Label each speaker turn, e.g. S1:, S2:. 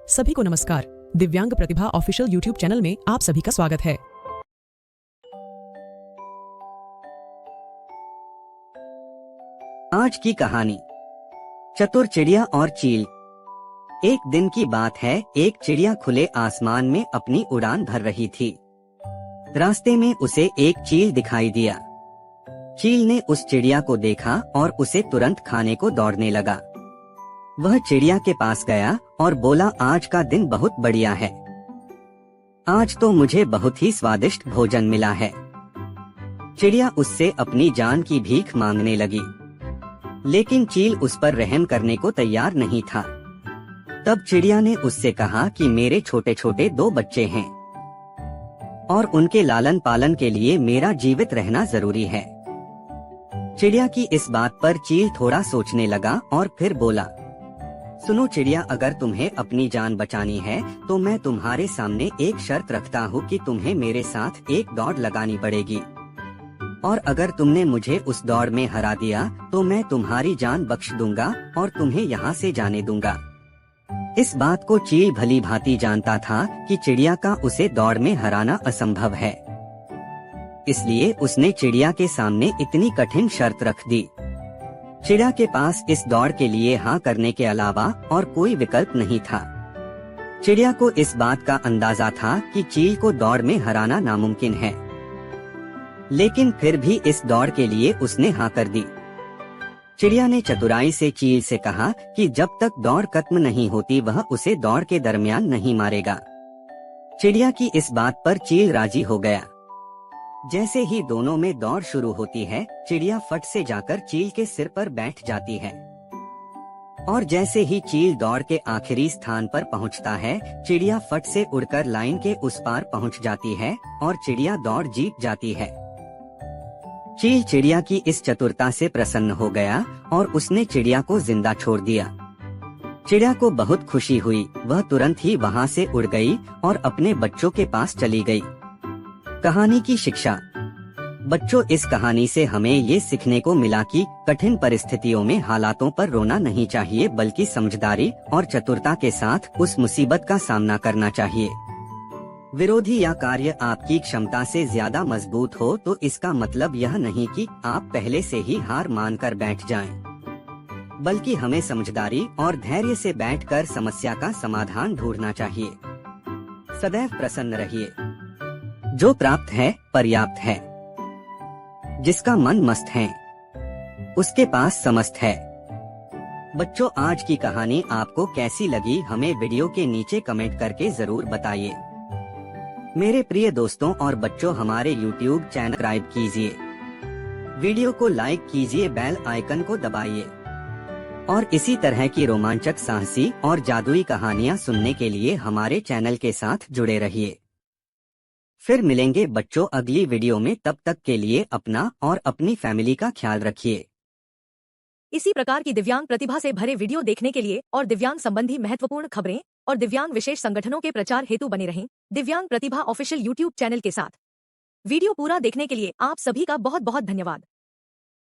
S1: सभी को नमस्कार। दिव्यांग प्रतिभा ऑफिशियल यूट्यूब चैनल में आप सभी का स्वागत है।
S2: आज की कहानी चतुर चिड़िया और चील। एक दिन की बात है, एक चिड़िया खुले आसमान में अपनी उड़ान भर रही थी। रास्ते में उसे एक चील दिखाई दिया। चील ने उस चिड़िया को देखा और उसे तुरंत खाने को दौड़ने लगा। वह चिड़िया के पास गया और बोला, आज का दिन बहुत बढ़िया है। आज तो मुझे बहुत ही स्वादिष्ट भोजन मिला है। चिड़िया उससे अपनी जान की भीख मांगने लगी, लेकिन चील उस पर रहम करने को तैयार नहीं था। तब चिड़िया ने उससे कहा कि मेरे छोटे छोटे 2 बच्चे हैं और उनके लालन पालन के लिए मेरा जीवित रहना जरूरी है। चिड़िया की इस बात पर चील थोड़ा सोचने लगा और फिर बोला, सुनो चिड़िया, अगर तुम्हें अपनी जान बचानी है तो मैं तुम्हारे सामने एक शर्त रखता हूँ कि तुम्हें मेरे साथ एक दौड़ लगानी पड़ेगी, और अगर तुमने मुझे उस दौड़ में हरा दिया तो मैं तुम्हारी जान बख्श दूंगा और तुम्हें यहाँ से जाने दूंगा। इस बात को चील भली भांति जानता था कि चिड़िया का उसे दौड़ में हराना असंभव है, इसलिए उसने चिड़िया के सामने इतनी कठिन शर्त रख दी। चिड़िया के पास इस दौड़ के लिए हाँ करने के अलावा और कोई विकल्प नहीं था। चिड़िया को इस बात का अंदाजा था कि चील को दौड़ में हराना नामुमकिन है, लेकिन फिर भी इस दौड़ के लिए उसने हाँ कर दी। चिड़िया ने चतुराई से चील से कहा कि जब तक दौड़ खत्म नहीं होती वह उसे दौड़ के दरमियान नहीं मारेगा। चिड़िया की इस बात पर चील राजी हो गया। जैसे ही दोनों में दौड़ शुरू होती है, चिड़िया फट से जाकर चील के सिर पर बैठ जाती है, और जैसे ही चील दौड़ के आखिरी स्थान पर पहुंचता है, चिड़िया फट से उड़कर लाइन के उस पार पहुंच जाती है और चिड़िया दौड़ जीत जाती है। चील चिड़िया की इस चतुरता से प्रसन्न हो गया और उसने चिड़िया को जिंदा छोड़ दिया। चिड़िया को बहुत खुशी हुई। वह तुरंत ही वहां से उड़ गई और अपने बच्चों के पास चली गई। कहानी की शिक्षा। बच्चों, इस कहानी से हमें ये सीखने को मिला कि कठिन परिस्थितियों में हालातों पर रोना नहीं चाहिए, बल्कि समझदारी और चतुरता के साथ उस मुसीबत का सामना करना चाहिए। विरोधी या कार्य आपकी क्षमता से ज्यादा मजबूत हो तो इसका मतलब यह नहीं कि आप पहले से ही हार मानकर बैठ जाएं, बल्कि हमें समझदारी और धैर्य से बैठकर समस्या का समाधान ढूंढना चाहिए। सदैव प्रसन्न रहिए। जो प्राप्त है पर्याप्त है। जिसका मन मस्त है उसके पास समस्त है। बच्चों, आज की कहानी आपको कैसी लगी हमें वीडियो के नीचे कमेंट करके जरूर बताइए। मेरे प्रिय दोस्तों और बच्चों, हमारे YouTube चैनल सब्सक्राइब कीजिए, वीडियो को लाइक कीजिए, बेल आइकन को दबाइए और इसी तरह की रोमांचक, साहसी और जादुई कहानियाँ सुनने के लिए हमारे चैनल के साथ जुड़े रहिए। फिर मिलेंगे बच्चों अगली वीडियो में। तब तक के लिए अपना और अपनी फैमिली का ख्याल रखिए।
S3: इसी प्रकार की दिव्यांग प्रतिभा से भरे वीडियो देखने के लिए और दिव्यांग संबंधी महत्वपूर्ण खबरें और दिव्यांग विशेष संगठनों के प्रचार हेतु बने रहें दिव्यांग प्रतिभा ऑफिशियल यूट्यूब चैनल के साथ। वीडियो पूरा देखने के लिए आप सभी का बहुत बहुत धन्यवाद।